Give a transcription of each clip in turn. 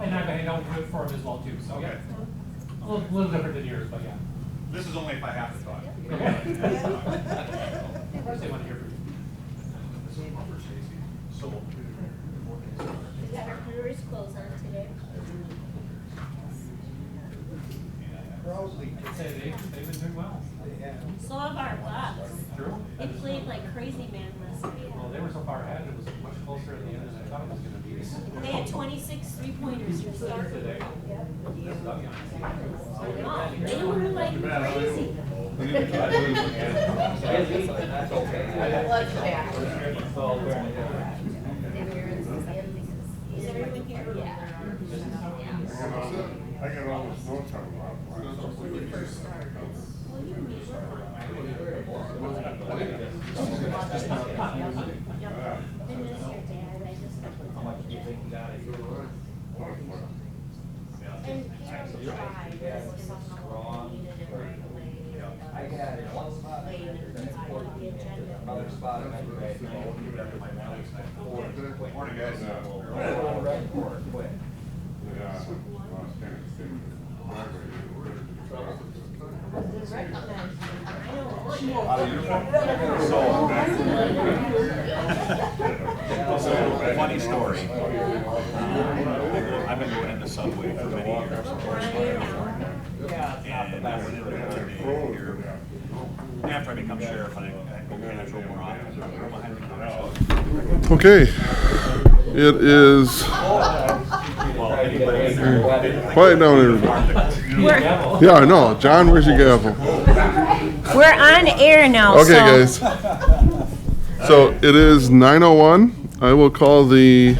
And I've hanged out with for him as well too, so Okay. a little different than yours, but yeah. This is only if I have to talk. Okay. First they want to hear from you. We got our brewery's clothes on today. I'd say they've been doing well. So have our Bucks. True. They played like crazy man last week. Well, they were so far ahead, it was much closer at the end than I thought it was gonna be. They had 26 3-pointers to start. Today. They were like crazy. Is everyone here? Yeah. I got all this notes on When you first started. Well, you meet Then this your dad, I just. How much do you think you got it? And Carol tried, this was something we needed it right away. I got it. One spot. Late in the agenda. Another spot. Morning, guys. Quick. Funny story. I've been going into Subway for many years. And I went into it today here. After I become sheriff, I go patrol more often. We're behind the counter. Okay, it is quiet down, everybody. Yeah, I know. John, where's your gavel? We're on air now, Okay, guys. So it is 9:01. I will call the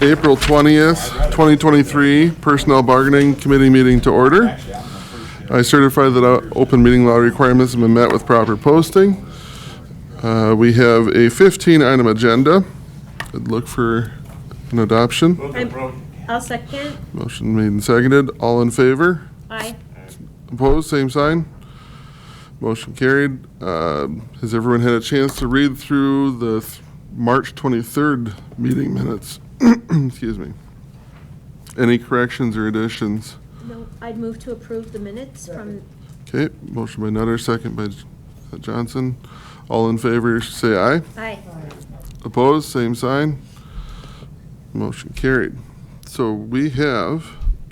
April 20th, 2023 Personnel Bargaining Committee meeting to order. I certify that open meeting law requirements have been met with proper posting. We have a 15-item agenda. I'd look for an adoption. I'll second. Motion made and seconded. All in favor? Aye. Opposed? Same sign. Motion carried. Has everyone had a chance to read through the March 23rd meeting minutes? Excuse me. Any corrections or additions? No, I'd move to approve the minutes from. Okay, motion by Nutter, second by Johnson. All in favor, say aye. Aye. Opposed, same sign. Motion carried. So we have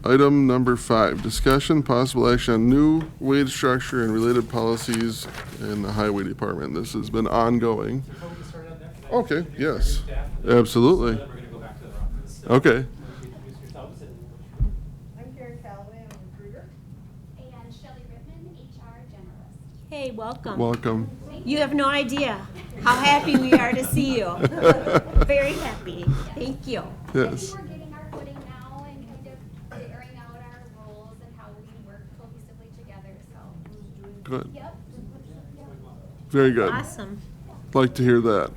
item number 5, discussion, possible action on new wage structure and related policies in the highway department. This has been ongoing. Before we start on that, can I Okay, introduce yes, your staff? absolutely. Then we're gonna go back to the office. So, Okay. introduce yourselves and- I'm Karen Calloway, I'm a recruiter. And Shelley Rittman, HR generalist. Hey, welcome. Welcome. You have no idea how happy we are to see you. Very happy. Thank you. I Yes. think we're getting our footing now and kind of figuring out our roles and how we work cohesively together, so. Good. Yep. Very good. Awesome. Like to hear that.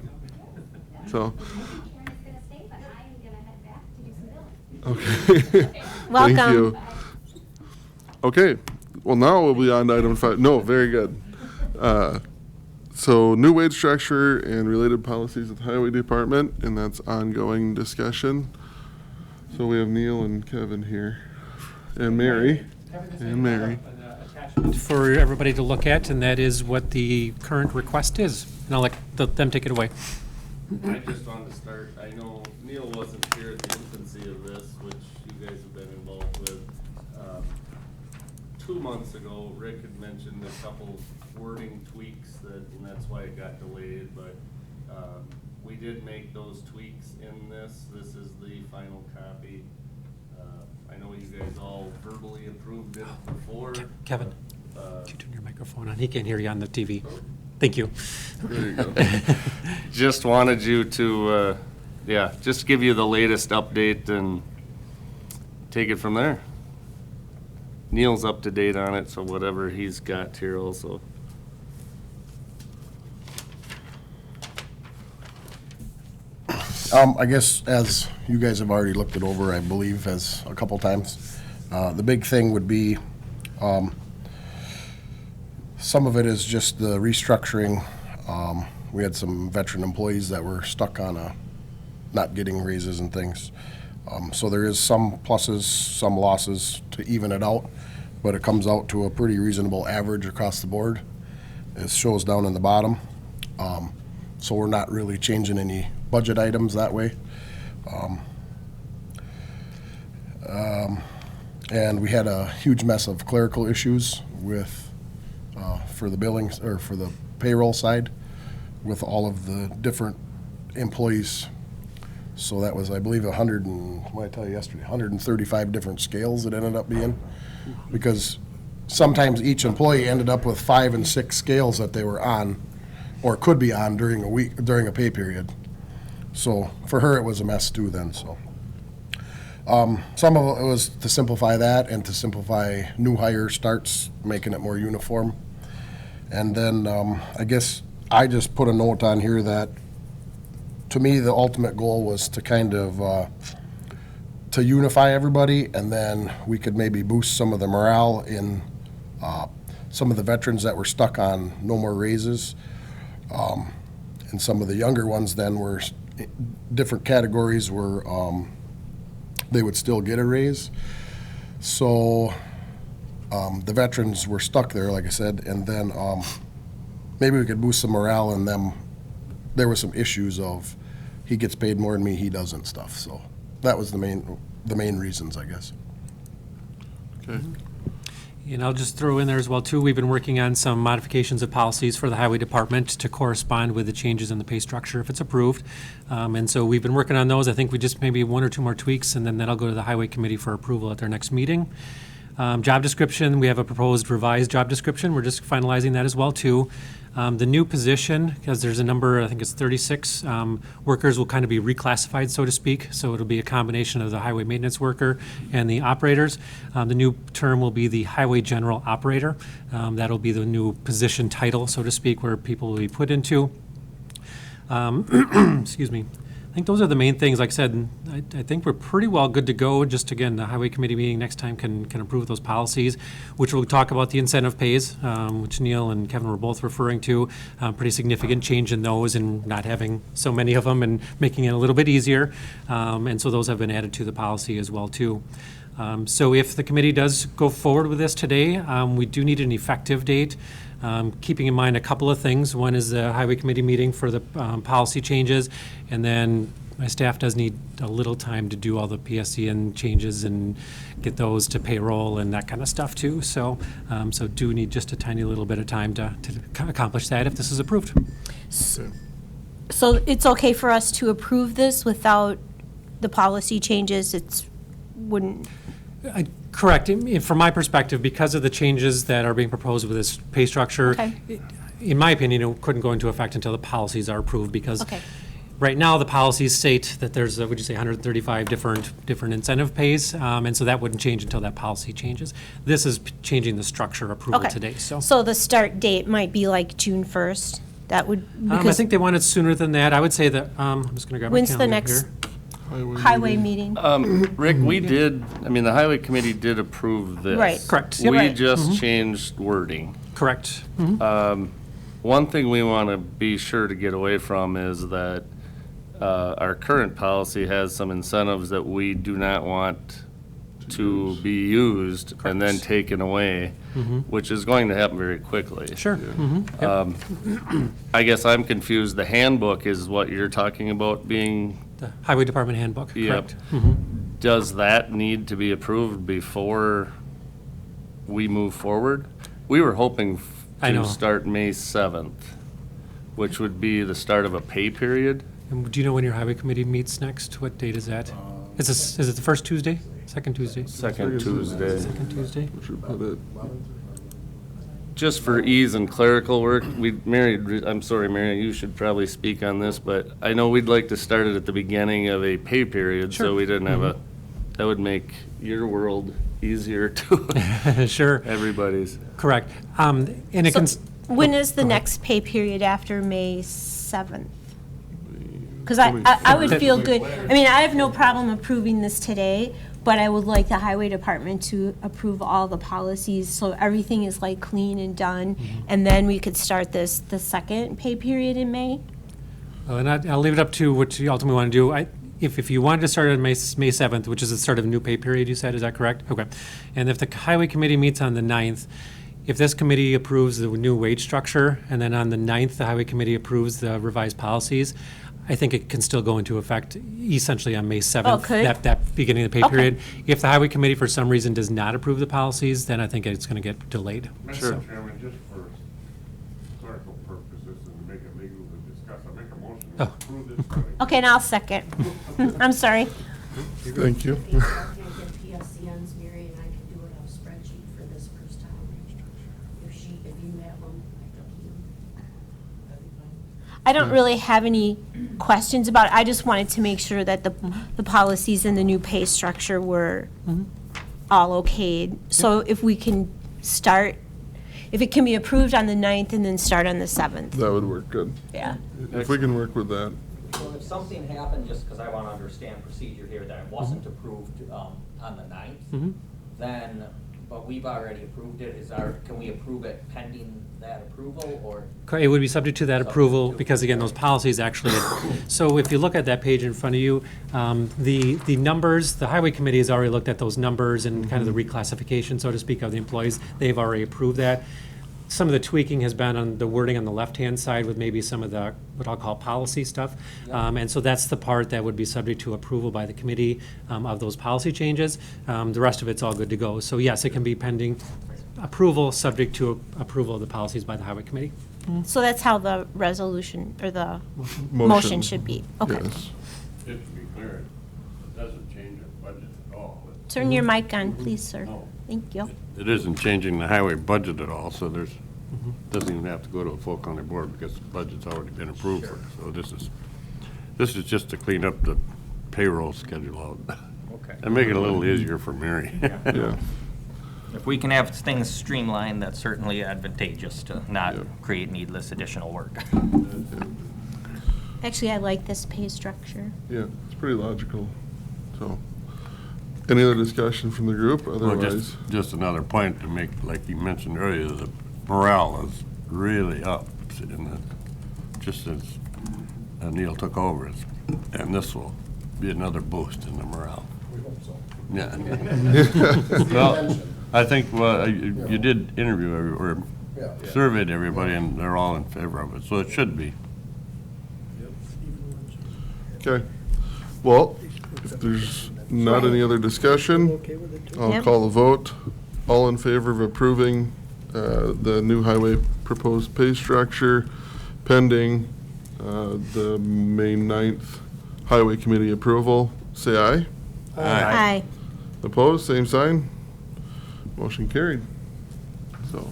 So, Karen is gonna stay, but I am gonna head back to do some billing. okay. Thank Welcome. you. Okay, well, now we'll be on to item 5. No, very good. So new wage structure and related policies at the highway department, and that's ongoing discussion. So we have Neil and Kevin here, and Mary. And Mary. Attachment for everybody to look at, and that is what the current request is. And I'll let them take it away. I just wanted to start, I know Neil wasn't here at the infancy of this, which you guys have been involved with. 2 months ago, Rick had mentioned a couple wording tweaks and that's why it got delayed, but, we did make those tweaks in this. This is the final copy. I know you guys all verbally approved it before. Kevin, Uh, could you turn your microphone on? He can't hear you on the TV. Thank you. There you go. Just wanted you to, just give you the latest update and take it from there. Neil's up to date on it, so whatever he's got here also. I guess as you guys have already looked it over, I believe, as a couple times, the big thing would be, some of it is just the restructuring. We had some veteran employees that were stuck on not getting raises and things. So there is some pluses, some losses to even it out, but it comes out to a pretty reasonable average across the board. It shows down in the bottom. So we're not really changing any budget items that way. And we had a huge mess of clerical issues with, for the billings, or for the payroll side, with all of the different employees. So that was, I believe, 135 different scales it ended up being. Because sometimes each employee ended up with 5 and 6 scales that they were on, or could be on during a week, during a pay period. So for her, it was a mess too then, so. Some of it was to simplify that and to simplify new hire starts, making it more uniform. And then I guess I just put a note on here that, to me, the ultimate goal was to kind of to unify everybody, and then we could maybe boost some of the morale in some of the veterans that were stuck on no more raises. And some of the younger ones then were, different categories were, they would still get a raise. So the veterans were stuck there, like I said, and then maybe we could boost some morale in them. There were some issues of he gets paid more than me, he doesn't stuff. So that was the main reasons, I guess. Okay. And I'll just throw in there as well, too, we've been working on some modifications of policies for the highway department to correspond with the changes in the pay structure if it's approved. And so we've been working on those. I think we just maybe 1 or 2 more tweaks, and then that'll go to the highway committee for approval at their next meeting. Job description, we have a proposed revised job description. We're just finalizing that as well, too. The new position, because there's a number, I think it's 36, workers will kind of be reclassified, so to speak. So it'll be a combination of the highway maintenance worker and the operators. The new term will be the highway general operator. That'll be the new position title, so to speak, where people will be put into. Excuse me. I think those are the main things. Like I said, I think we're pretty well good to go. Just again, the highway committee meeting next time can approve those policies, which will talk about the incentive pays, which Neil and Kevin were both referring to. Pretty significant change in those and not having so many of them and making it a little bit easier. And so those have been added to the policy as well, too. So if the committee does go forward with this today, we do need an effective date. Keeping in mind a couple of things. One is the highway committee meeting for the policy changes, and then my staff does need a little time to do all the PSCN changes and get those to payroll and that kind of stuff too. So, so do need just a tiny little bit of time to accomplish that if this is approved. So it's okay for us to approve this without the policy changes? It's wouldn't. Correct. From my perspective, because of the changes that are being proposed with this pay structure, Okay. in my opinion, it couldn't go into effect until the policies are approved, because Okay. right now the policies state that there's, would you say, 135 different incentive pays, and so that wouldn't change until that policy changes. This is changing the structure approval Okay. today, so. So the start date might be like June 1st? That would, I because think they want it sooner than that. I would say that, I'm just going to grab my when's the calendar next here. highway meeting? Rick, we did, I mean, the highway committee did approve this. Right. Correct. Yep. We Right. just changed wording. Correct. One thing we want to be sure to get away from is that our current policy has some incentives that we do not want to be used and then taken away, which is going to happen very quickly. Sure. Yep. I guess I'm confused. The handbook is what you're talking about being, The highway department handbook, yep. correct. Does that need to be approved before we move forward? We were hoping I know. to start May 7th, which would be the start of a pay period. And do you know when your highway committee meets next? What date is that? Is it the first Tuesday? Second Tuesday? Second Tuesday. Second Tuesday? Should put it, Just for ease and clerical work, I'm sorry, Mary, you should probably speak on this, but I know we'd like to start it at the beginning of a pay period, so Sure. we didn't have that would make your world easier to Sure, everybody's. correct. And it can, So when is the next pay period after May 7th? Because I would feel good, I mean, I have no problem approving this today, but I would like the highway department to approve all the policies, so everything is like clean and done, and then we could start the second pay period in May. and I'll leave it up to what you ultimately want to do. if you wanted to start on May 7th, which is the start of a new pay period, you said, is that correct? Okay. And if the highway committee meets on the 9th, if this committee approves the new wage structure, and then on the 9th, the highway committee approves the revised policies, I think it can still go into effect essentially on May 7th. Oh, could? That beginning of the pay Okay. period. If the highway committee for some reason does not approve the policies, then I think it's going to get delayed. Sure. Mr. Chairman, just for clerical purposes and to make it legal to discuss, I make a motion to Oh. approve this. Friday. Okay, and I'll second. I'm sorry. Thank you. If I can't get PSCNs, Mary and I can do it on a spreadsheet for this first time. If you have them, I don't know. That'd be fine. I don't really have any questions about it. I just wanted to make sure that the policies and the new pay structure were all okayed. So if we can start, if it can be approved on the 9th and then start on the 7th. That would work good. Yeah. If we can work with that. So if something happened, just because I want to understand procedure here, that it wasn't approved on the 9th, then, but we've already approved it, can we approve it pending that approval, or? It would be subject to that Subject approval, to- because again, those policies actually, so if you look at that page in front of you, the numbers, the highway committee has already looked at those numbers and kind of the reclassification, so to speak, of the employees. They've already approved that. Some of the tweaking has been on the wording on the left-hand side with maybe some of the, what I'll call policy stuff. And so that's the part that would be subject to approval by the committee of those policy changes. The rest of it's all good to go. So yes, it can be pending approval, subject to approval of the policies by the highway committee. So that's how the resolution, or the motion should be. Okay. Yes. Just to be clear, it doesn't change our budget at all. Turn your mic on, please, sir. No. Thank you. It isn't changing the highway budget at all, so doesn't even have to go to a full county board because the budget's already been approved for it. So this is just to clean up the payroll schedule out. Okay. And make it a little easier for Mary. Yeah. If we can have things streamlined, that's certainly advantageous to not create needless additional work. Actually, I like this pay structure. Yeah, it's pretty logical. So, any other discussion from the group? Well, Otherwise, just another point to make, like you mentioned earlier, the morale is really up just since Neil took over. And this will be another boost in the morale. We hope so. Yeah. Well, I think, you did interview or Yeah. surveyed everybody and they're all in favor of it, so it should be. okay. Well, if there's not any other discussion, I'll Yep. call a vote. All in favor of approving the new highway proposed pay structure pending the May 9th highway committee approval, say aye. Aye. Opposed, same sign. Motion carried. So,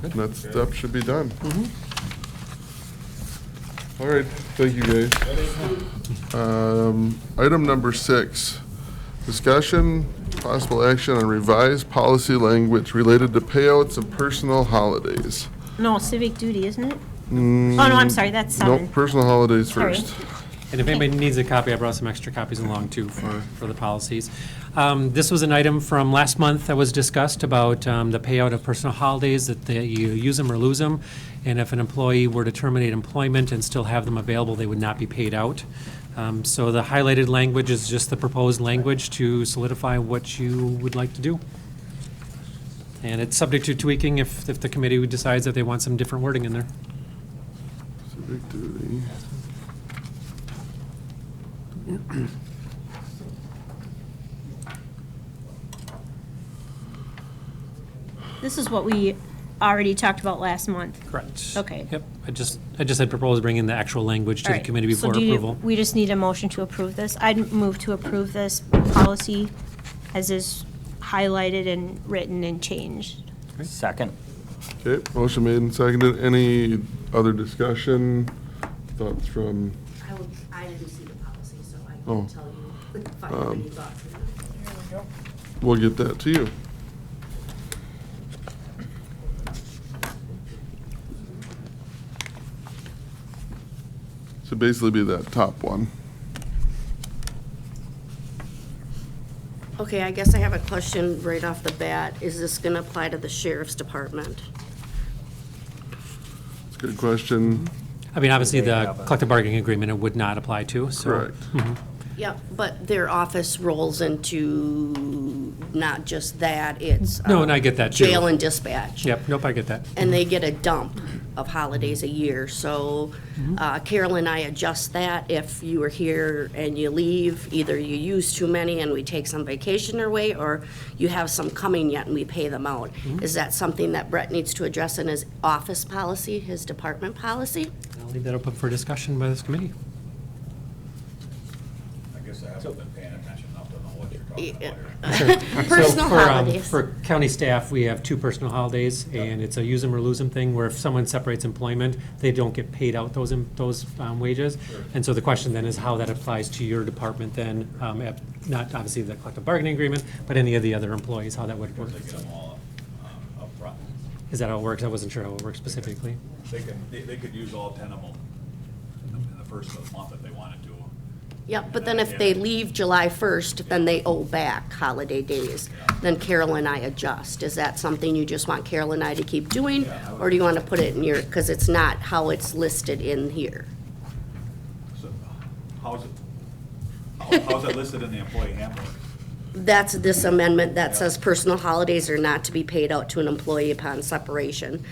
that step should be done. All right, thank you, guys. Item number 6, discussion, possible action on revised policy language related to payouts of personal holidays. No, civic duty, isn't it? Oh, no, I'm sorry, that's 7. Nope, personal holidays Sorry. first. And if anybody needs a copy, I brought some extra copies along too for the policies. This was an item from last month that was discussed about the payout of personal holidays, that you use them or lose them. And if an employee were to terminate employment and still have them available, they would not be paid out. So the highlighted language is just the proposed language to solidify what you would like to do. And it's subject to tweaking if the committee decides that they want some different wording in there. Civic duty. This is what we already talked about last month. Correct. Okay. Yep, I just had proposed bringing the actual language to All the right. committee So before do you- approval. We just need a motion to approve this. I'd move to approve this policy as is highlighted and written and changed. Second. Okay, motion made and seconded. Any other discussion? Thoughts from, I didn't see the policy, so I Oh. can't tell you if I have any thoughts. we'll get that to you. So basically be that top one. Okay, I guess I have a question right off the bat. Is this going to apply to the sheriff's department? It's a good question. I mean, obviously, the collective bargaining agreement it would not apply to, so. Correct. Yep, but their office rolls into not just that, it's. No, and I get that, too. Jail and dispatch. Yep, nope, I get that. And they get a dump of holidays a year, so Carol and I adjust that. If you are here and you leave, either you use too many and we take some vacation away, or you have some coming yet and we pay them out. Is that something that Brett needs to address in his office policy, his department policy? I'll leave that open for discussion by this committee. I guess I haven't been paying attention enough to know what you're talking about here. Personal So for, holidays. For county staff, we have 2 personal holidays, and it's a use them or lose them thing, where if someone separates employment, they don't get paid out those wages. And so the question then is how that applies to your department then, not obviously the collective bargaining agreement, but any of the other employees, how that would work. They get them all up front. Is that how it works? I wasn't sure how it works specifically. They could use all 10 of them in the first of the month if they wanted to. Yep, but then if they leave July 1st, then they owe back holiday days. Then Carol and I adjust. Is that something you just want Carol and I to keep doing? Or do you want to put it in your, because it's not how it's listed in here? So how's it listed in the employee handbook? That's this amendment that says personal holidays are not to be paid out to an employee upon separation.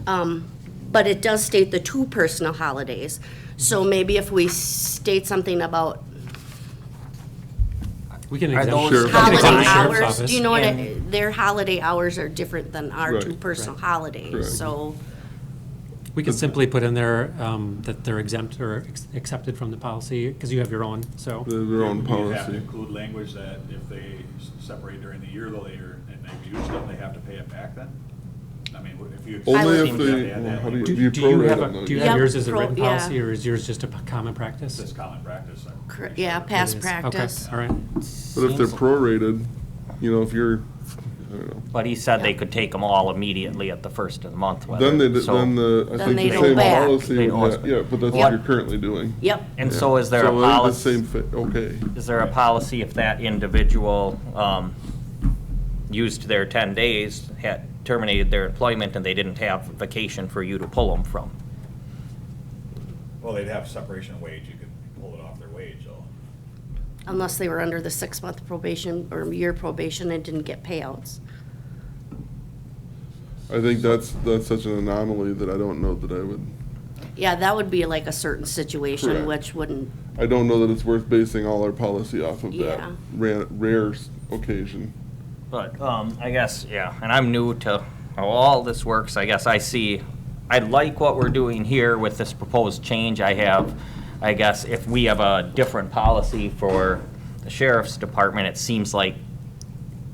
But it does state the 2 personal holidays. So maybe if we state something about We can Are exempt. those holiday Sheriff's hours, office. do you know what, And- their holiday hours are different than our Right. 2 personal Correct. holidays, so. We can simply put in there that they're exempt or accepted from the policy, because you have your own, so. They have their own You have to policy. include language that if they separate during the year though, and they've used them, they have to pay it back then? I mean, if you. Only would if think they, Yeah, well, how do yeah. you Do you have, prorate it? do you Yep, have yours as a written yeah. policy, or is yours just a common practice? It's common practice. I'm Cor- pretty Yeah, sure. past It is. practice. Okay, all right. But if they're prorated, if you're, I don't know. But he said they could take them all immediately at the first of the month. Then they, so- then the, I Then think they the go same back. policy, They would don't. yeah, but that's Yep. what you're currently doing. Yep, And so is there a So it is policy? the same, okay. Is there a policy if that individual used their 10 days, had terminated their employment, and they didn't have vacation for you to pull them from? Well, they'd have separation of wage, you could pull it off their wage, so. unless they were under the 6-month probation or year probation and didn't get payouts. I think that's such an anomaly that I don't know that I would, Yeah, that would be like a certain situation, Correct. which wouldn't, I don't know that it's worth basing all our policy off of that Yeah. rare occasion. But, I guess, yeah, and I'm new to how all this works. I guess I like what we're doing here with this proposed change. I guess if we have a different policy for the sheriff's department, it seems like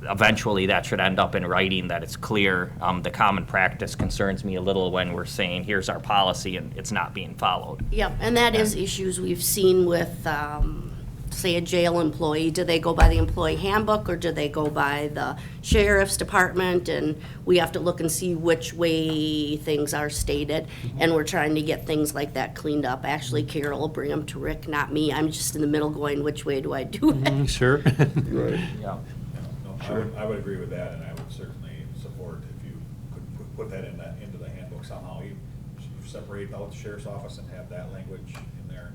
eventually that should end up in writing, that it's clear. The common practice concerns me a little when we're saying, here's our policy, and it's not being followed. yep, and that is issues we've seen with, say, a jail employee. Do they go by the employee handbook, or do they go by the sheriff's department? And we have to look and see which way things are stated, and we're trying to get things like that cleaned up. Actually, Carol will bring them to Rick, not me. I'm just in the middle going, which way do I do it? Sure. Right. Yeah. No, I would agree with that, and I would certainly support if you could put that into the handbook somehow. You separate out the sheriff's office and have that language in there.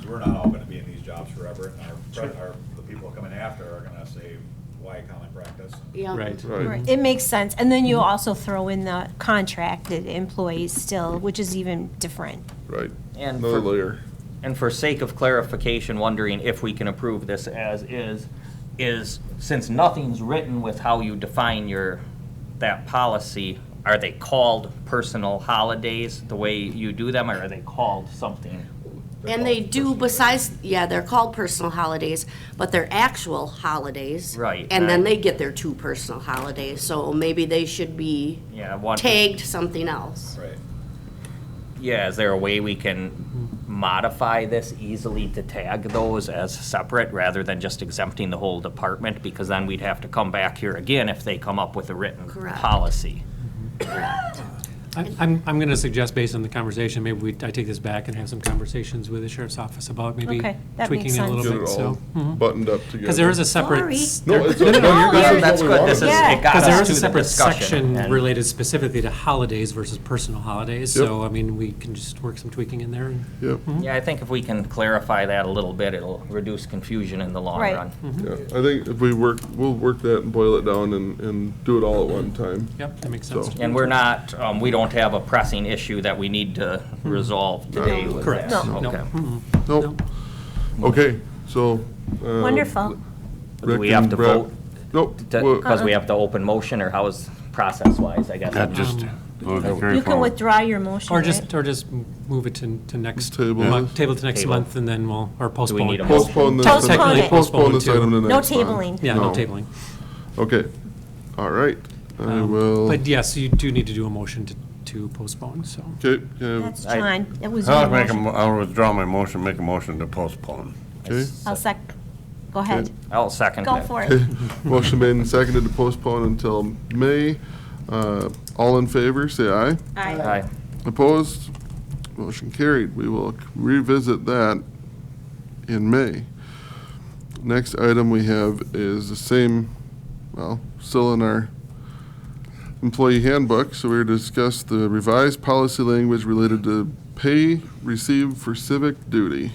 We're not all gonna be in these jobs forever, and the people coming after are gonna say, why common practice? Yeah. Right. Right. It makes sense. And then you also throw in the contracted employees still, which is even different. Right. And Another for- layer. And for sake of clarification, wondering if we can approve this as is since nothing's written with how you define that policy, are they called personal holidays the way you do them, or are they called something? And they do, besides, yeah, they're called personal holidays, but they're actual holidays. Right. And then they get their 2 personal holidays, so maybe they should be Yeah, one. tagged something else. Right. Yeah, is there a way we can modify this easily to tag those as separate rather than just exempting the whole department? Because then we'd have to come back here again if they come up with a written Correct. policy. I'm going to suggest, based on the conversation, maybe I take this back and have some conversations with the sheriff's office about maybe Okay, that tweaking makes it a little Get bit, it so. all buttoned up together. Because there is a separate. Sorry. No, it's, No, no, no, you're this good. is That's what we good, this is, wanted. Yeah. it got Because there us is to a the separate discussion. section and- related specifically to holidays versus personal holidays. Yep. So, I mean, we can just work some tweaking in there. And Yep, Yeah, I think if we can clarify that a little bit, it'll reduce confusion in the long Right. run. yeah. I think if we'll work that and boil it down and do it all at one time. Yep, that makes sense. So- And we're not, we don't have a pressing issue that we need to resolve today with Correct. that. No. No. Okay. Nope. Okay, so. Wonderful. Do we have to vote? Nope. Well, Because we have to open motion, or how is process-wise, I guess? That just goes very You can forward. withdraw your motion, Or right? just move it to next Table month, this. table to next Table. month, and then or postpone. need a Postpone this. Postpone Technically it. Postpone this Postpone item to No next month. tabling. Yeah, no No. tabling. Okay, all right, I will, But yes, you do need to do a motion to postpone, so. okay, That's I- John. That was your I'll make motion. I'll withdraw my motion, make a motion to postpone. okay. I'll go ahead. I'll second Go that. for it. Okay, motion made and seconded to postpone until May. All in favor, say aye. Aye. Opposed? Motion carried. We will revisit that in May. Next item we have is the same, well, still in our employee handbook, so we're to discuss the revised policy language related to pay received for civic duty.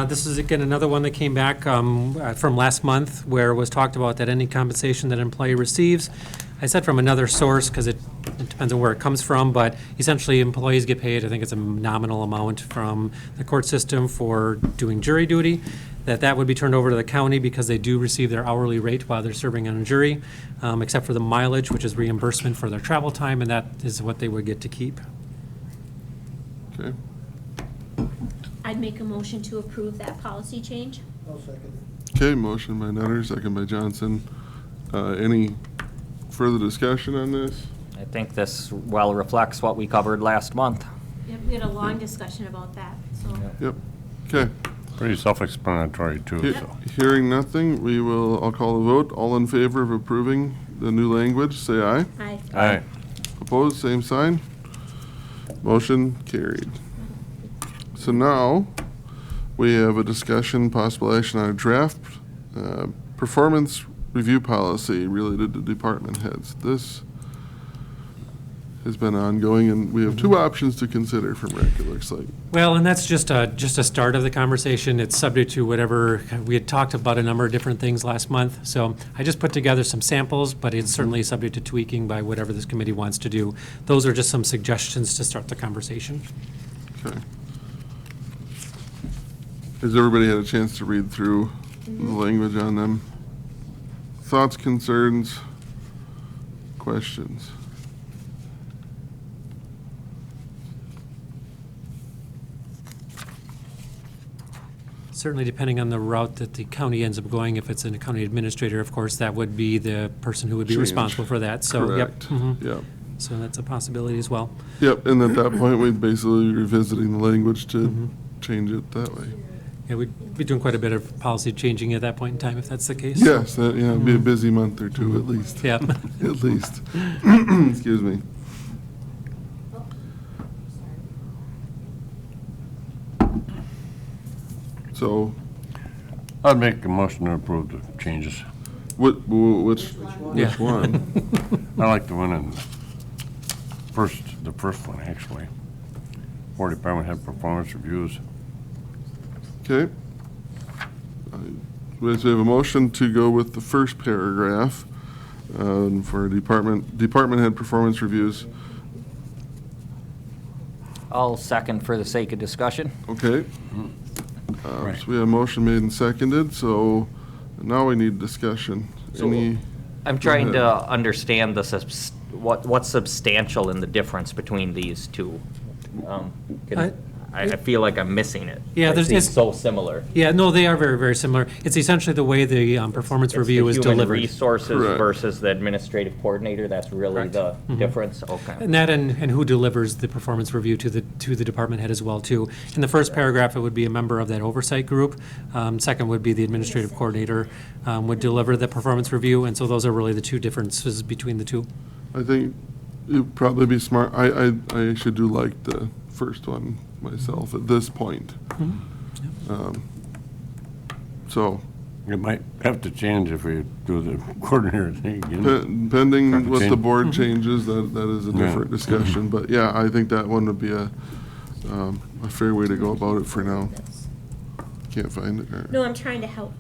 This is, again, another one that came back from last month, where it was talked about that any compensation that an employee receives, I said from another source, because it depends on where it comes from, but essentially employees get paid, I think it's a nominal amount from the court system for doing jury duty, that would be turned over to the county because they do receive their hourly rate while they're serving on a jury, except for the mileage, which is reimbursement for their travel time, and that is what they would get to keep. Okay, I'd make a motion to approve that policy change. okay, motion by Nutter, second by Johnson. Any further discussion on this? I think this well reflects what we covered last month. We had a long discussion about that, so. Yep, okay. Pretty self-explanatory too, so. Hearing nothing, I'll call a vote. All in favor of approving the new language, say aye. Aye. Aye. Opposed, same sign. Motion carried. So now, we have a discussion, possible action on a draft performance review policy related to department heads. This has been ongoing, and we have two options to consider from Rick, it looks like. Well, and that's just a start of the conversation. It's subject to whatever, we had talked about a number of different things last month. So I just put together some samples, but it's certainly subject to tweaking by whatever this committee wants to do. Those are just some suggestions to start the conversation. Okay. Has everybody had a chance to read through the language on them? Thoughts, concerns, questions? Certainly depending on the route that the county ends up going, if it's a county administrator, of course, that would be the person who would be Change. responsible for that. So, yep. Correct. mhm. Yep. So that's a possibility as well. Yep, and at that point, we'd basically be revisiting the language to change it that way. Yeah, we'd be doing quite a bit of policy changing at that point in time, if that's the case. Yes, it'd be a busy month or two at least. Yeah. At least. Excuse me. So, I'd make a motion to approve the changes. which Yeah. one? I like the one in the first one, actually. For department head performance reviews. Okay. We have a motion to go with the first paragraph for department head performance reviews. I'll second for the sake of discussion. Okay. So we have a motion made and seconded, so now we need discussion. Any? I'm trying Go to ahead. understand what's substantial in the difference between these two. I feel like I'm missing it. Yeah, It there's- seems it's- so similar. Yeah, no, they are very, very similar. It's essentially the way the performance review is It's the human delivered. resources Correct. versus the administrative coordinator, that's really Correct. the Mhm. difference? Okay. And that and who delivers the performance review to the department head as well, too. In the first paragraph, it would be a member of that oversight group. Second would be the administrative coordinator would deliver the performance review, and so those are really the two differences between the two. I think it'd probably be smart. I actually do like the first one myself at this point. So, It might have to change if we do the coordinator thing again. pending what the Change. board changes, that is a Yeah. different discussion. But yeah, I think that one would be a fair way to go about it for now. Can't find it. or- No, I'm trying to help.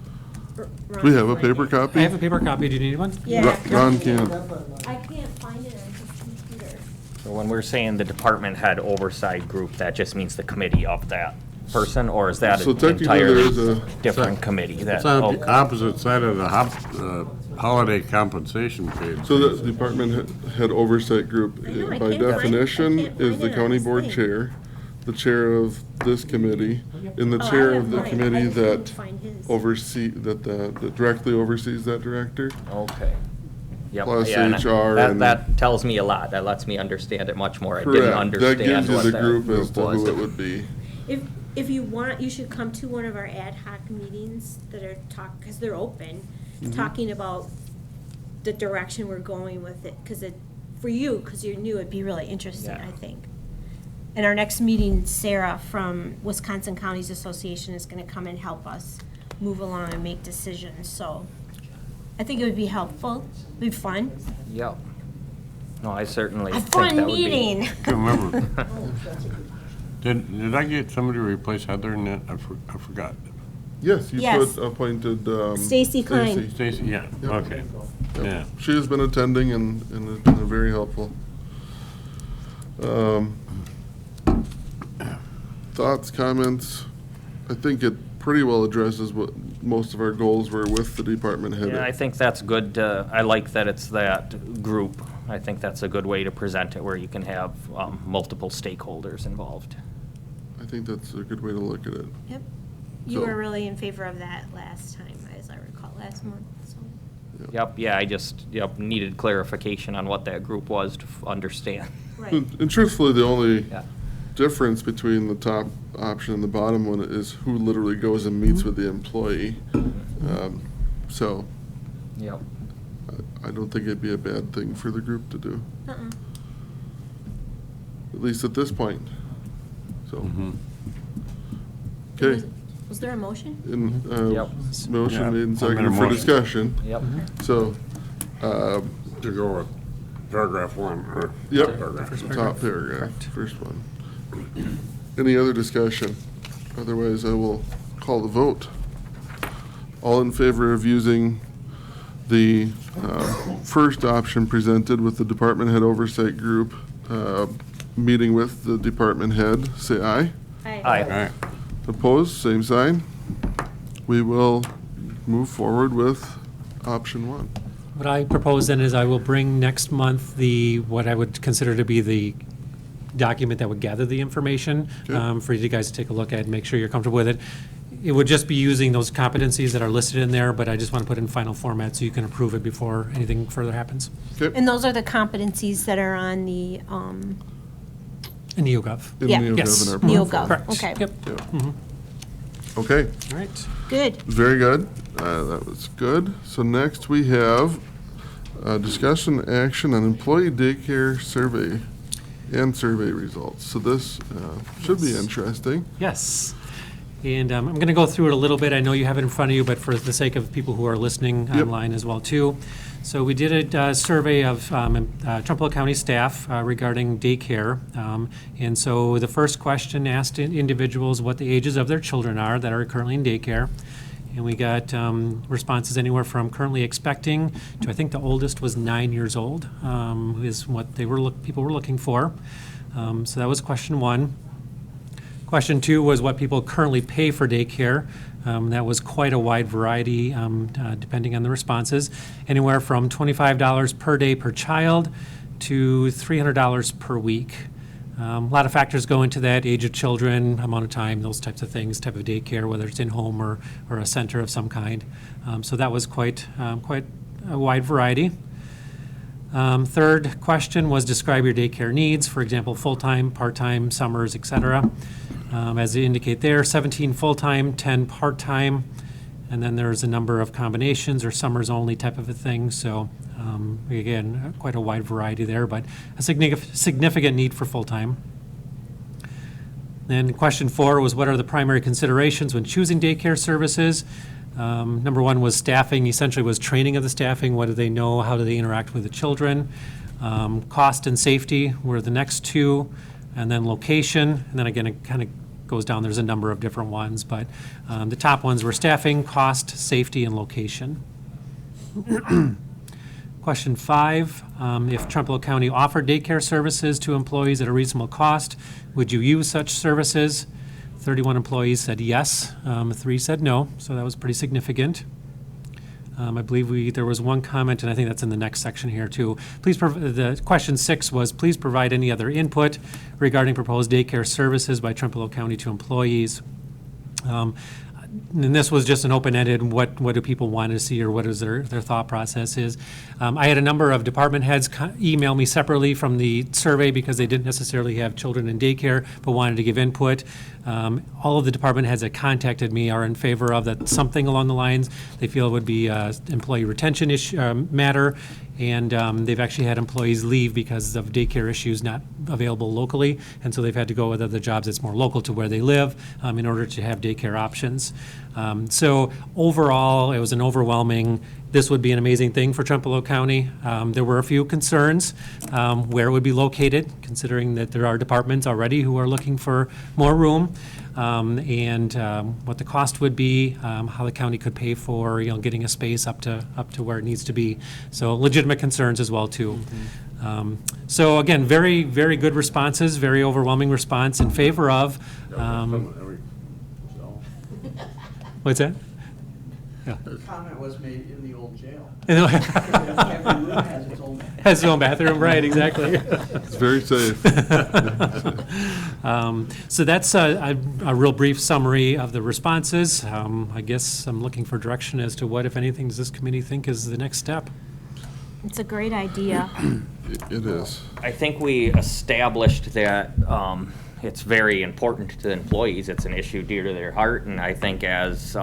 Do we have a paper copy? I have a paper copy. Do you need one? Yeah. Ron can't. I can't find it on his computer. So when we're saying the department head oversight group, that just means the committee of that person, or is that So an technically, entirely there's a- different committee? That It's on okay. the opposite side of the holiday compensation page. So the department head oversight group, I know, I by can't find- definition, I can't is find the it on county this board thing. chair, the chair of this committee, and the Oh, I chair have of the mine. I committee just couldn't that find his. that directly oversees that director. Okay. Yep. Plus yeah, and HR That, and- that tells me a lot. That lets me understand it much more. I didn't Correct. That understand gives you what the that group as group to was. who it would be. If you want, you should come to one of our ad hoc meetings that are because they're open, talking about the direction we're going with it, because for you, because you're new, it'd be really interesting, Yeah. I think. And our next meeting, Sarah from Wisconsin Counties Association is gonna come and help us move along and make decisions, so I think it would be helpful, it'd be fun. Yep. No, I certainly A think fun that would be. meeting. I can't remember. Did I get somebody to replace Heather in that? I forgot. Yes, you Yes. appointed. Stacy Klein. Stacy, yeah, okay, yeah. She has been attending and has been very helpful. Thoughts, comments? I think it pretty well addresses what most of our goals were with the department head. Yeah, I think that's good. I like that it's that group. I think that's a good way to present it, where you can have multiple stakeholders involved. I think that's a good way to look at it. Yep. You So- were really in favor of that last time, as I recall, last month, so. Yep, yeah, I just, needed clarification on what that group was to understand. Right. And truthfully, the only Yeah. difference between the top option and the bottom one is who literally goes and meets with the employee. So Yep. I don't think it'd be a bad thing for the group to do, Uh-uh. at least at this point. So, Mm-hmm. okay. Was there a motion? And, Yep. Yeah, motion made and I'm in a seconded for motion. discussion. Yep. So, To go with paragraph one, or. yep, paragraph. top paragraph, first one. Any other discussion? Otherwise, I will call the vote. All in favor of using the first option presented with the department head oversight group, meeting with the department head, say aye. Aye. All right. Opposed, same sign. We will move forward with option one. What I propose then is I will bring next month what I would consider to be the document that would gather the information Okay. for you guys to take a look at and make sure you're comfortable with it. It would just be using those competencies that are listed in there, but I just want to put it in final format so you can approve it before anything further happens. Okay? And those are the competencies that are on the, In the YouGov. In yeah. the Yes. governor. NeoGov. Correct. Okay, Yep. Okay, All right. good. very good. That was good. So next we have discussion action on employee daycare survey and survey results. So this should be interesting. Yes. And I'm going to go through it a little bit. I know you have it in front of you, but for the sake of people who are listening Yep. online as well, too. So we did a survey of Trempealeau County staff regarding daycare. And so the first question asked individuals what the ages of their children are that are currently in daycare. And we got responses anywhere from currently expecting to, I think the oldest was 9 years old, is what people were looking for. So that was question one. Question two was what people currently pay for daycare. That was quite a wide variety, depending on the responses. Anywhere from $25 per day per child to $300 per week. A lot of factors go into that: age of children, amount of time, those types of things, type of daycare, whether it's in-home or a center of some kind. So that was quite a wide variety. Third question was describe your daycare needs, for example, full-time, part-time, summers, et cetera. As they indicate there, 17 full-time, 10 part-time. And then there's a number of combinations or summers only type of a thing. So again, quite a wide variety there, but a significant need for full-time. Then question 4 was, what are the primary considerations when choosing daycare services? Number 1 was staffing, essentially was training of the staffing. What do they know? How do they interact with the children? Cost and safety were the next 2. And then location. And then again, it kind of goes down. There's a number of different ones, but the top ones were staffing, cost, safety, and location. Question 5, if Trempealeau County offered daycare services to employees at a reasonable cost, would you use such services? 31 employees said yes, 3 said no, so that was pretty significant. I believe there was one comment, and I think that's in the next section here too. The question 6 was, please provide any other input regarding proposed daycare services by Trempealeau County to employees. And this was just an open-ended, what do people want to see, or what is their thought process is. I had a number of department heads email me separately from the survey because they didn't necessarily have children in daycare, but wanted to give input. All of the department heads that contacted me are in favor of that, something along the lines they feel would be employee retention matter, and they've actually had employees leave because of daycare issues not available locally, and so they've had to go with other jobs that's more local to where they live in order to have daycare options. So overall, it was an overwhelming, this would be an amazing thing for Trempealeau County. There were a few concerns where it would be located, considering that there are departments already who are looking for more room, and what the cost would be, how the county could pay for getting a space up to where it needs to be. So legitimate concerns as well too. So again, very, very good responses, very overwhelming response in favor of. What's that? Yeah. The comment was made in the old jail. Every room has its own bathroom. Has its own bathroom, right, exactly. It's very safe. So that's a real brief summary of the responses. I guess I'm looking for direction as to what, if anything, does this committee think is the next step? It's a great idea. It is. I think we established that it's very important to the employees. It's an issue dear to their heart, and I think as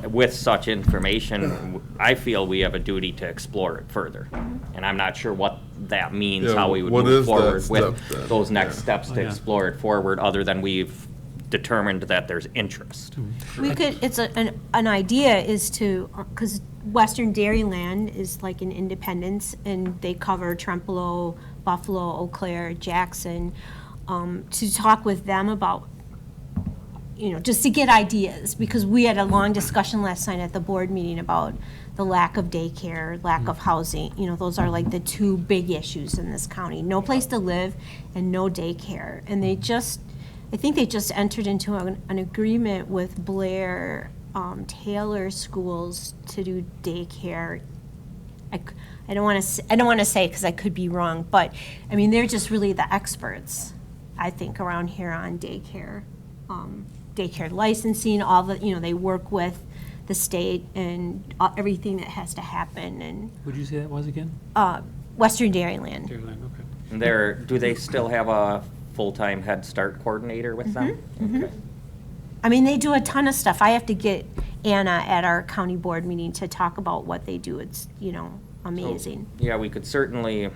with such information, I feel we have a duty to explore it further. And I'm not sure what that means, Yeah, how we would what move is that forward step with then? those next steps to Yeah. explore it forward, other than we've determined that there's interest. We could, it's an idea is to, because Western Dairyland is like an independence, and they cover Trempealeau, Buffalo, Eau Claire, Jackson, to talk with them about, just to get ideas, because we had a long discussion last night at the board meeting about the lack of daycare, lack of housing. Those are like the 2 big issues in this county. No place to live and no daycare. And I think they just entered into an agreement with Blair Taylor schools to do daycare. I don't want to say because I could be wrong, but I mean, they're just really the experts, I think, around here on daycare. Daycare licensing, all the, they work with the state and everything that has to happen. And Would you say that was again? Western Dairyland. Dairyland, okay. Do they still have a full-time Head Start coordinator with them? Okay. I mean, they do a ton of stuff. I have to get Anna at our county board meeting to talk about what they do. It's, amazing. Yeah, we could certainly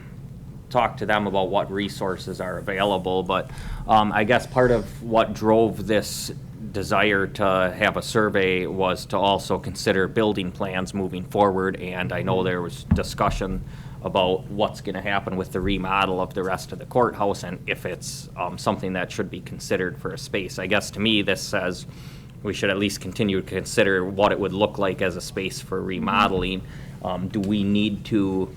talk to them about what resources are available, but I guess part of what drove this desire to have a survey was to also consider building plans moving forward, and I know there was discussion about what's going to happen with the remodel of the rest of the courthouse, and if it's something that should be considered for a space. I guess to me, this says we should at least continue to consider what it would look like as a space for remodeling. Do we need to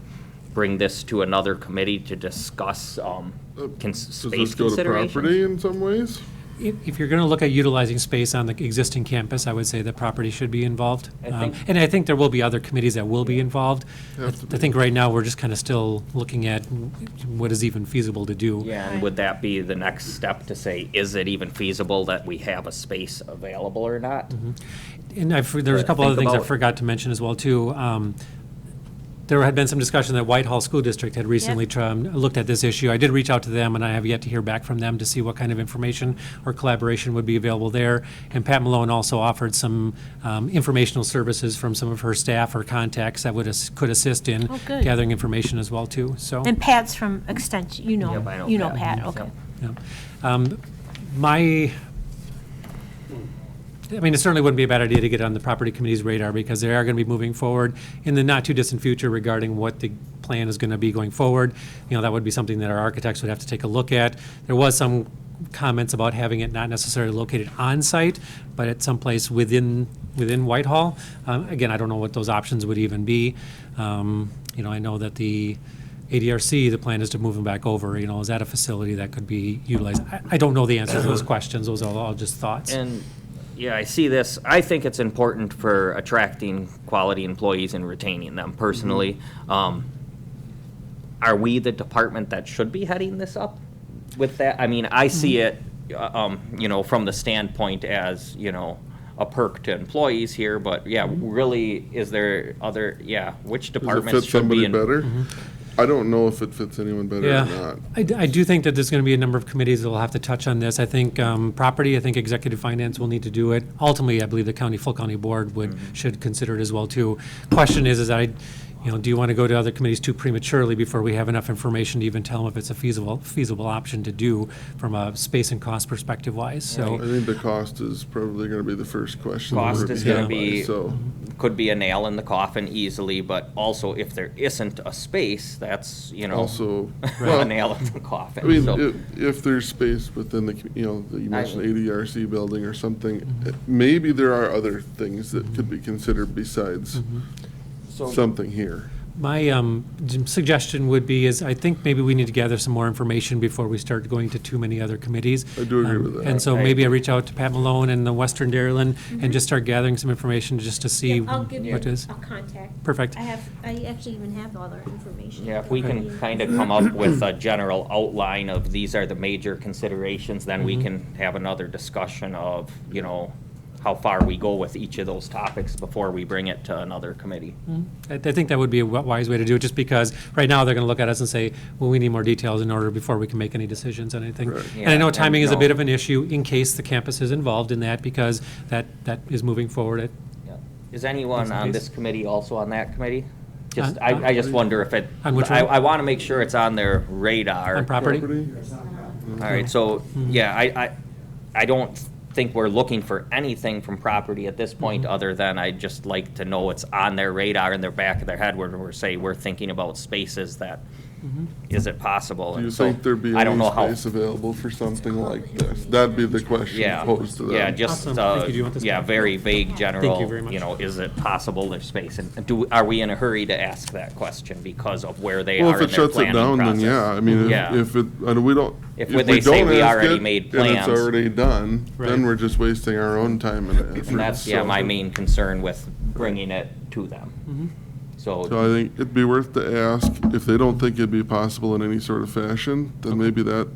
bring this to another committee to discuss Does space this go to considerations? property in some ways? If you're going to look at utilizing space on the existing campus, I would say that property should be involved. I think- And I think there will be other committees that will be involved. Have to I think right now, we're just kind of still looking at what is even feasible to do. Yeah, and would that be the next step to say, is it even feasible that we have a space available or not? And there's a couple Think other things I about- forgot to mention as well, too. there had been some discussion that Whitehall School District had recently looked at this issue. I did reach out to them, and I have yet to hear back from them to see what kind of information or collaboration would be available there. And Pat Malone also offered some informational services from some of her staff or contacts that could assist in Oh, good. gathering information as well, too, so. And Pat's from Extension, you know, Yep, I know you know Pat. Pat, okay. Yeah. I mean, it certainly wouldn't be a bad idea to get on the property committee's radar, because they are going to be moving forward in the not-too-distant future regarding what the plan is going to be going forward. You know, that would be something that our architects would have to take a look at. There was some comments about having it not necessarily located on-site, but at some place within Whitehall. Again, I don't know what those options would even be. You know, I know that the ADRC, the plan is to move them back over. You know, is that a facility that could be utilized? I don't know the answer to those questions. Those are all just thoughts. And, yeah, I see this. I think it's important for attracting quality employees and retaining them personally. Are we the department that should be heading this up with that? I mean, I see it, you know, from the standpoint as, you know, a perk to employees here, but yeah, really, is there other, which Does it departments fit should be somebody in? better? I don't know if it fits anyone better or Yeah, not. I do think that there's going to be a number of committees that will have to touch on this. I think property, I think executive finance will need to do it. Ultimately, I believe the full county board should consider it as well, too. Question is you know, do you want to go to other committees too prematurely before we have enough information to even tell them if it's a feasible option to do from a space and cost perspective wise? So. I think the cost is probably going to be the first question. Cost is going to be, So, could be a nail in the coffin easily, but also if there isn't a space, that's, you know, also, a nail in the coffin. I mean, So- if there's space within the, you know, you mentioned ADRC building or something, maybe there are other things that could be considered besides So- something here. My suggestion would be I think maybe we need to gather some more information before we start going to too many other committees. I do agree with that. And so maybe I reach out to Pat Malone and the Western Dairyland and just start gathering some information just to see I'll give you what is. a contact. Perfect. I actually even have all their information. Yeah, if we can kind of come up with a general outline of these are the major considerations, then we can have another discussion of, you know, how far we go with each of those topics before we bring it to another committee. I think that would be a wise way to do it, just because right now they're going to look at us and say, well, we need more details in order before we can make any decisions on anything. Right. And I know Yeah, timing is a no. bit of an issue in case the campus is involved in that, because that is moving forward at. Yeah. Is anyone on this committee also on that committee? Just, On- I just wonder if it, On which one? I want to make sure it's on their radar. On property? All right, so, yeah, I don't think we're looking for anything from property at this point, other than I'd just like to know it's on their radar in their back of their head, where we're thinking about spaces that, is it possible? Do you And so, think there'd be I don't any know how. space available for something like this? That'd be the question Yeah, posed to them. yeah, just, Awesome. Thank you. Do you want this back? very vague, general, very much. you know, is it possible there's space? And are we in a hurry to ask that question because of where they Well, are if in it their shuts it planning down, process? then yeah, I mean, Yeah. if it, and we don't, If if they we say don't we ask already it, made and it's plans. already done, Right. then we're just wasting our own time and effort. And that's, yeah, so- my main concern with bringing it to them. So I think it'd be worth to ask, if they don't think it'd be possible in any sort of fashion, then maybe that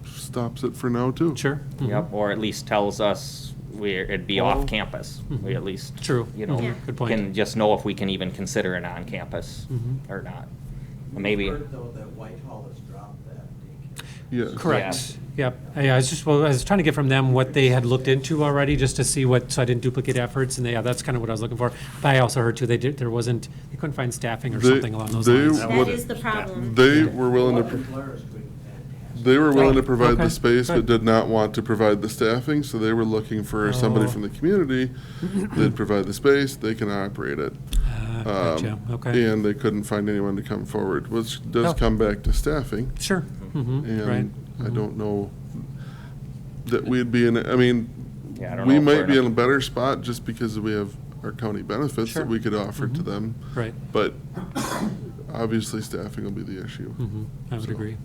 stops it for now, too. Sure. Yep, or at least tells us it'd be off campus. We at least, True. you know, Yeah. Good point. can just know if we can even consider it on campus or not. Maybe. I've heard, though, that Whitehall has dropped that daycare. Yes. Correct. Yep. I was trying to get from them what they had looked into already, just to see so I didn't duplicate efforts, and that's kind of what I was looking for. But I also heard too, they couldn't find staffing or They- something along those they lines. That would- is the problem. They were willing to, Blair's doing fantastic. they were willing to provide Okay, the space, but good. did not want to provide the staffing, so they were looking for somebody Oh. from the community. They'd provide the space, they can operate it. Gotcha. Okay. And they couldn't find anyone to come forward, which Oh. does come back to staffing. Sure. Right. And I don't know that we'd be in, I mean, Yeah, I don't know we if we're might be in in a better spot just because we have our county benefits Sure. that we could offer to them. Right. But obviously, staffing will be the issue. I would So- agree.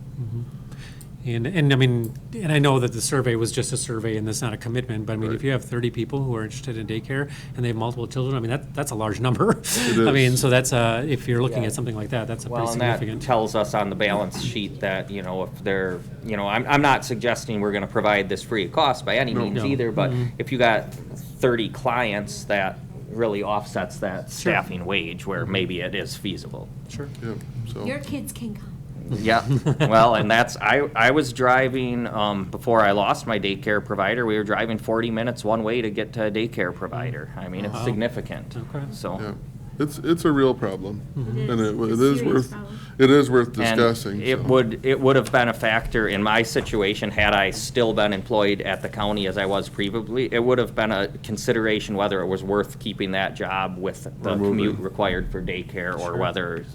And I mean, and I know that the survey was just a survey and that's not a commitment, but I mean, if Right. you have 30 people who are interested in daycare and they have multiple children, I mean, that's a large number. It I mean, is. so that's, if you're looking Yeah. at something like that, that's a pretty Well, and that significant. tells us on the balance sheet that, you know, if they're, you know, I'm not suggesting we're gonna provide this free of cost by any means No. either, but if you got 30 clients that, really offsets that staffing wage where maybe it is feasible. Sure. Yeah, so. Your kids can come. Yeah, well, and that's, I was driving, before I lost my daycare provider, we were driving 40 minutes one way to get to a daycare provider. I mean, it's Wow. significant, Okay. so. Yeah, it's a real problem. It And is. it It's a is serious worth, problem. it is worth And discussing. it so. would have been a factor in my situation, had I still been employed at the county as I was previously. It would have been a consideration whether it was worth keeping that job with the Or moving. commute required for daycare, or whether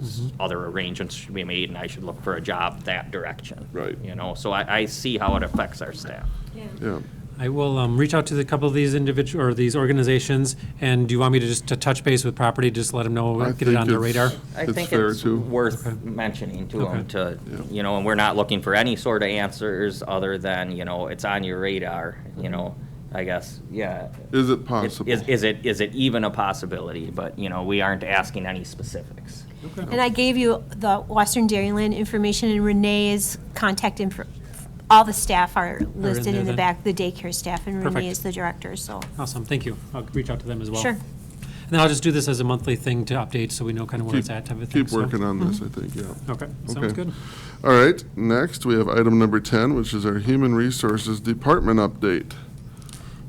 other arrangements should be made and I should look for a job that direction. Right. You know, so I see how it affects our staff. Yeah, I will reach out to a couple of these individual, or these organizations, and do you want me to just to touch base with property, just let them know, I get it on think their radar? I It's think fair it's too. worth mentioning to Okay. them to, you know, and we're not looking for any sort of answers other than, you know, it's on your radar, you know, I guess, yeah. Is it Is- possible? Is it even a possibility? But, you know, we aren't asking any specifics. And I gave you the Western Dairyland information and Renee's contact info. All the staff are listed there in the then. back, the daycare staff, and Perfect. Renee is the director, so. Awesome, thank you. I'll reach out to them as well. Sure. And then I'll just do this as a monthly thing to update, so we know kind of where it's Keep- at type of thing. Keep so- working on this, I think, yeah. Okay, sounds Okay. good. All right, next, we have item number 10, which is our Human Resources Department update.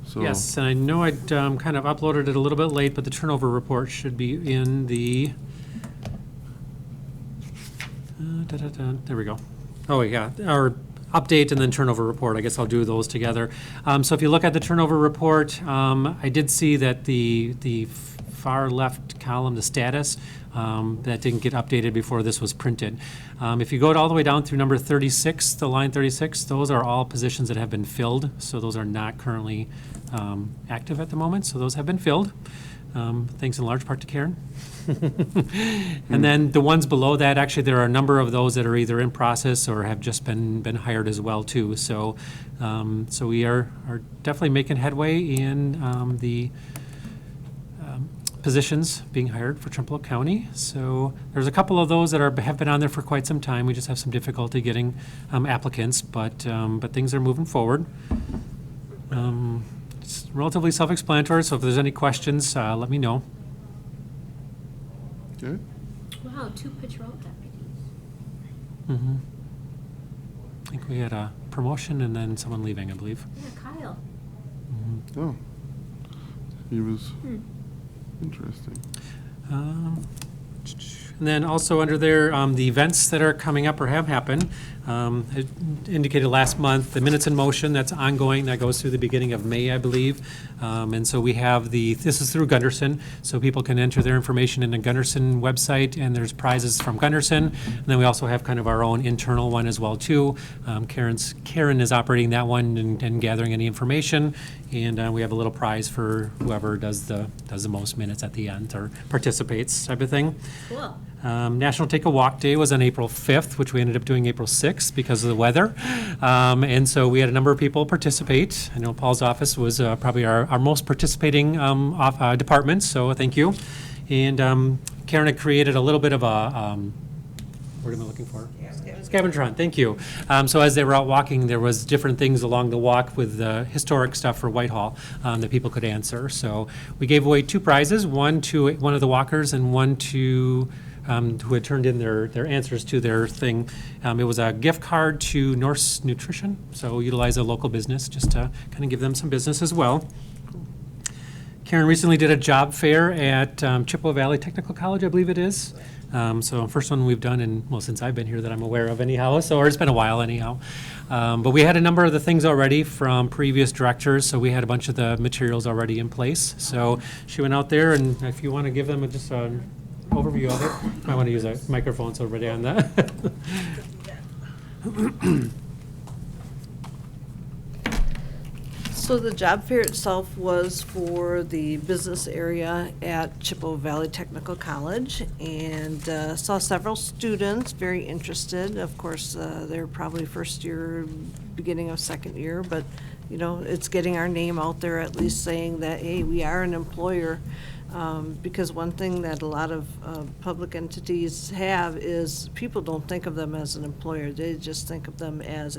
So. Yes, and I know I'd kind of uploaded it a little bit late, but the turnover report should be in the, there we go. Oh, yeah, our update and then turnover report, I guess I'll do those together. So if you look at the turnover report, I did see that the far left column, the status, that didn't get updated before this was printed. If you go all the way down through number 36, the line 36, those are all positions that have been filled, so those are not currently active at the moment, so those have been filled. Thanks in large part to Karen. And then the ones below that, actually, there are a number of those that are either in process or have just been hired as well, too. So, so we are definitely making headway in the positions being hired for Trempealeau County. So there's a couple of those that have been on there for quite some time. We just have some difficulty getting applicants, but things are moving forward. It's relatively self-explanatory, so if there's any questions, let me know. Okay, Wow, 2 patrol deputies. Mm-hmm. I think we had a promotion and then someone leaving, I believe. Yeah, Kyle. oh. He was, interesting. And then also under there, the events that are coming up or have happened. I indicated last month, the Minutes in Motion, that's ongoing, that goes through the beginning of May, I believe. And so we have this is through Gunderson, so people can enter their information in the Gunderson website, and there's prizes from Gunderson. And then we also have kind of our own internal one as well, too. Karen is operating that one and gathering any information, and we have a little prize for whoever does the most minutes at the end or participates, type of thing. Cool. National Take a Walk Day was on April 5th, which we ended up doing April 6th because of the weather. And so we had a number of people participate. I know Paul's office was probably our most participating department, so thank you. And Karen had created a little bit of a, what am I looking for? Scavengers, thank you. So as they were out walking, there was different things along the walk with the historic stuff for Whitehall that people could answer. So we gave away 2 prizes, one to one of the walkers and one to who had turned in their answers to their thing. It was a gift card to Norse Nutrition, so utilize a local business just to kind of give them some business as well. Karen recently did a job fair at Chippewa Valley Technical College, I believe it is. So first one we've done since I've been here that I'm aware of anyhow, or it's been a while anyhow. But we had a number of the things already from previous directors, so we had a bunch of the materials already in place. So she went out there, and if you want to give them just an overview of it, you might want to use a microphone so everybody on that. So the job fair itself was for the business area at Chippewa Valley Technical College, and saw several students very interested. Of course, they're probably first year, beginning of second year, but, you know, it's getting our name out there, at least saying that, hey, we are an employer. Because one thing that a lot of public entities have is people don't think of them as an employer. They just think of them as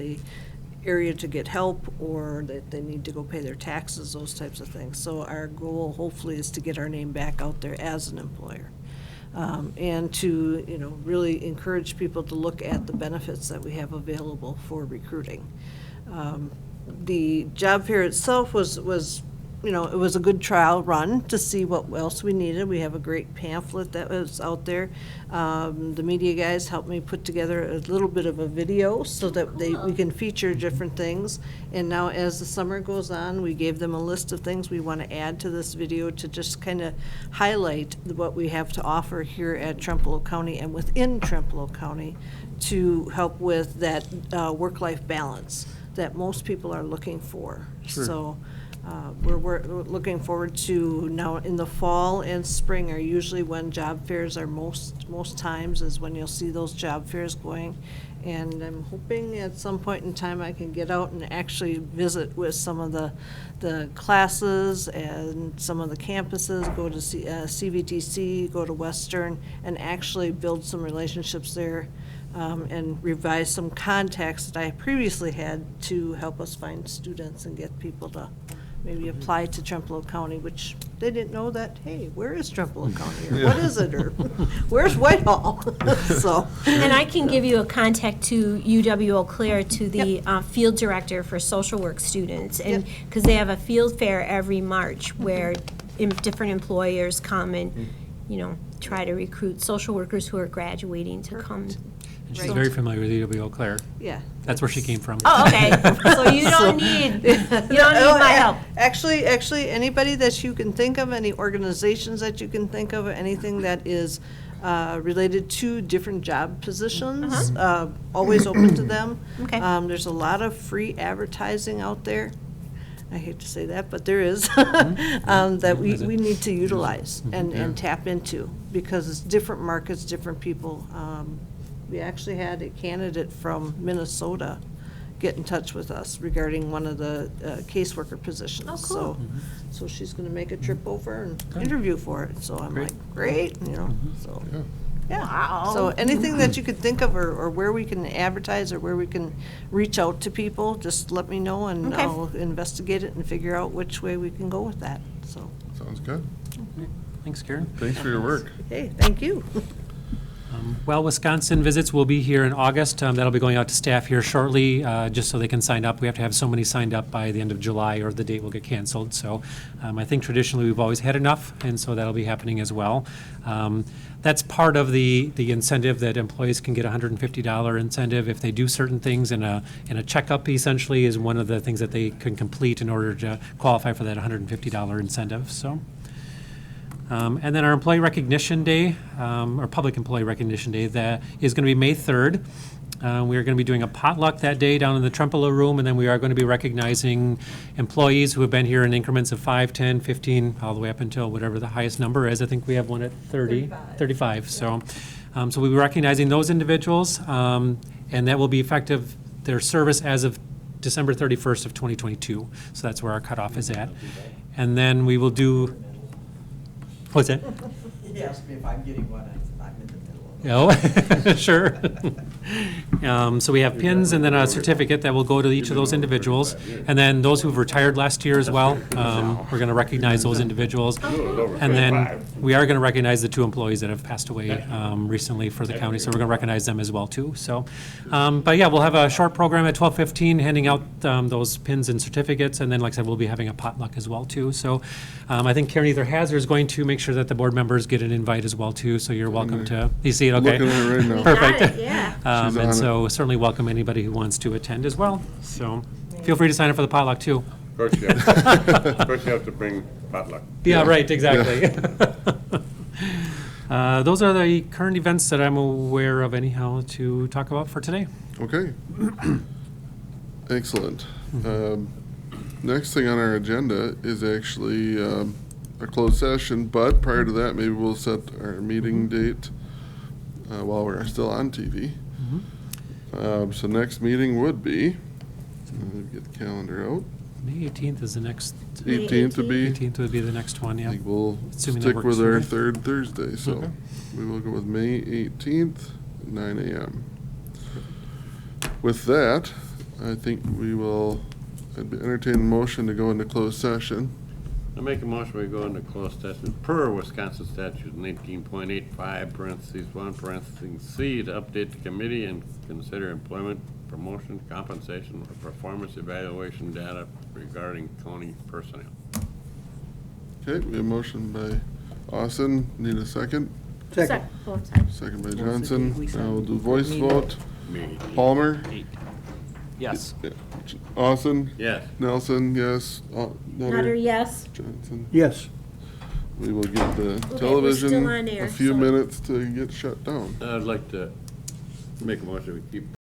area to get help, or that they need to go pay their taxes, those types of things. So our goal hopefully is to get our name back out there as an employer. And to, really encourage people to look at the benefits that we have available for recruiting. The job fair itself was, it was a good trial run to see what else we needed. We have a great pamphlet that was out there. The media guys helped me put together a little bit of a video so that we can feature different things. And now as the summer goes on, we gave them a list of things we want to add to this video to just kind of highlight what we have to offer here at Trempealeau County and within Trempealeau County to help with that work-life balance that most people are looking for. Sure. So we're looking forward to now in the fall and spring are usually when job fairs are most times is when you'll see those job fairs going. And I'm hoping at some point in time I can get out and actually visit with some of the classes and some of the campuses, go to CVTC, go to Western, and actually build some relationships there. And revise some contacts that I previously had to help us find students and get people to maybe apply to Trempealeau County, which they didn't know that, hey, where is Trempealeau County, or what is it, or where's Whitehall? So. And I can give you a contact to UW Eau Claire, to the field director for social work students, and because they have a field fair every March where different employers come and, try to recruit social workers who are graduating to come. And she's very familiar with UW Eau Claire. Yeah. That's where she came from. Oh, okay. So you don't need my help. Actually, anybody that you can think of, any organizations that you can think of, anything that is related to different job positions, always open to them. Okay. There's a lot of free advertising out there. I hate to say that, but there is, that we need to utilize and tap into, because it's different markets, different people. We actually had a candidate from Minnesota get in touch with us regarding one of the caseworker positions. Oh, cool. So she's gonna make a trip over and interview for it. So I'm like, great, so. Yeah. Wow. So anything that you could think of, or where we can advertise, or where we can reach out to people, just let me know, and Okay. I'll investigate it and figure out which way we can go with that, so. Sounds good. Thanks, Karen. Thanks for your work. Hey, thank you. Well, Wisconsin visits will be here in August. That'll be going out to staff here shortly, just so they can sign up. We have to have so many signed up by the end of July, or the date will get canceled. So I think traditionally we've always had enough, and so that'll be happening as well. That's part of the incentive, that employees can get a $150 incentive if they do certain things, and a checkup essentially is one of the things that they can complete in order to qualify for that $150 incentive. So. And then our Employee Recognition Day, or Public Employee Recognition Day, that is going to be May 3rd. We are going to be doing a potluck that day down in the Trempealeau room, and then we are going to be recognizing employees who have been here in increments of 5, 10, 15, all the way up until whatever the highest number is. I think we have one at 35. So we'll be recognizing those individuals, and that will be effective, their service as of December 31st of 2022. So that's where our cutoff is at. And then we will do... What's that? He asked me if I'm getting one, I said, I'm in the middle of it. Oh, sure. So we have pins and then a certificate that will go to each of those individuals. And then those who've retired last year as well, we're going to recognize those individuals. And then we are going to recognize the 2 employees that have passed away recently for the county, so we're going to recognize them as well, too. So, but yeah, we'll have a short program at 12:15, handing out those pins and certificates, and then, like I said, we'll be having a potluck as well, too. So I think Karen either has or is going to make sure that the board members get an invite as well, too, so you're welcome to, you see it, okay? Looking at it right now. Perfect. Got it, yeah. She's on And it. so certainly welcome anybody who wants to attend as well. So feel free to sign up for the potluck, too. Of course you have to bring potluck. Yeah, right, exactly. Those are the current events that I'm aware of anyhow to talk about for today. Okay. Excellent. Next thing on our agenda is actually a closed session, but prior to that, maybe we'll set our meeting date while we're still on TV. So next meeting would be, let me get the calendar out. May 18th is the next. 18th would be, 18th would be the next one, I yeah. think we'll Assuming that stick works with for our you. third Thursday, so Okay. we will go with May 18th, 9 a.m. With that, I think I'd entertain a motion to go into closed session. I make a motion, we go into closed session per Wisconsin statute 19.85, parentheses 1, parentheses C, to update the committee and consider employment, promotion, compensation, or performance evaluation data regarding county personnel. Okay, we have a motion by Austin. Need a second? Second. Oh, sorry. Second by Johnson. Now we'll do voice vote. Me. Palmer? Yes. Austin? Yes. Nelson, yes. Nutter, yes. Johnson? Yes. We will give the we're still television on a air, few so- minutes to get shut down. I'd like to make a motion, we keep